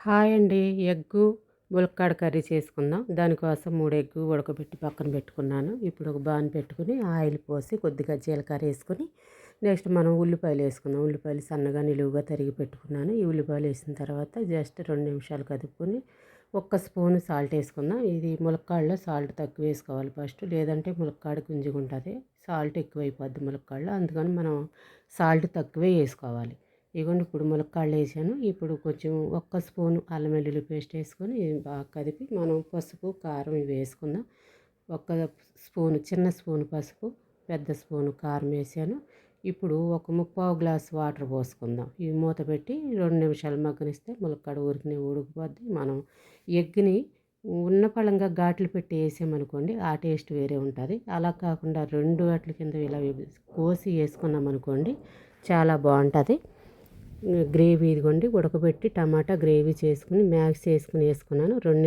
Hi అండి. Egg ములక్కాడ curry చేసుకుందాం. దానికోసం 3 ఎగ్గు ఉడకబెట్టి పక్కన పెట్టుకున్నాను. ఇప్పుడు ఒక బాన్ పెట్టుకుని ఆయిల్ పోసి కొద్దిగా జీలకర్ర వేసుకొని నెక్స్ట్ మనం ఉల్లిపాయలు వేసుకుందాం. ఉల్లిపాయలు సన్నగా నిలువుగా తరిగి పెట్టుకున్నాను. ఈ ఉల్లిపాయలు వేసిన తర్వాత జస్ట్ 2 నిమిషాలు కదుపుకొని ఒక్క స్పూన్ సాల్ట్ వేసుకుందాం. ఇది ములక్కాడలో సాల్ట్ తక్కువ వేసుకోవాలి ఫస్ట్, లేదంటే ములక్కాడ గుంజుకుంటుంది. సాల్ట్ ఎక్కువైపోద్ది ములక్కాడలో, అందుకని మనం సాల్ట్ తక్కువే వేసుకోవాలి. ఇగోండి ఇప్పుడు ములక్కాడలు వేసాను. ఇప్పుడు కొంచెం ఒక్క స్పూను అల్లం వెల్లుల్లి పేస్ట్ వేసుకొని బాగా కదిపి మనం పసుపు కారం ఇవి వేసుకుందాం. ఒక్క స్పూను చిన్న స్పూను పసుపు, పెద్ద స్పూను కారం వేసాను. ఇప్పుడు ఒక 3/4 గ్లాస్ వాటర్ పోసుకుందాం. ఇవి మూత పెట్టి 2 నిమిషాలు మగ్గనిస్తే ములక్కాడ ఊరికనే ఉడికిపోద్ది. మనం ఎగ్ని ఉన్న పళంగా ఘాట్లు పెట్టి వేసామనుకోండి, ఆ టేస్ట్ వేరే ఉంటుంది. అలా కాకుండా 2 వాట్ల కింద ఇలా కోసి వేసుకున్నాం అనుకోండి, చాలా బాగుంటుంది. గ్రేవీ ఇదిగోండి ఉడకబెట్టి టమాటా గ్రేవీ చేసుకుని మ్యాక్స్ చేసుకుని వేసుకున్నాను. 2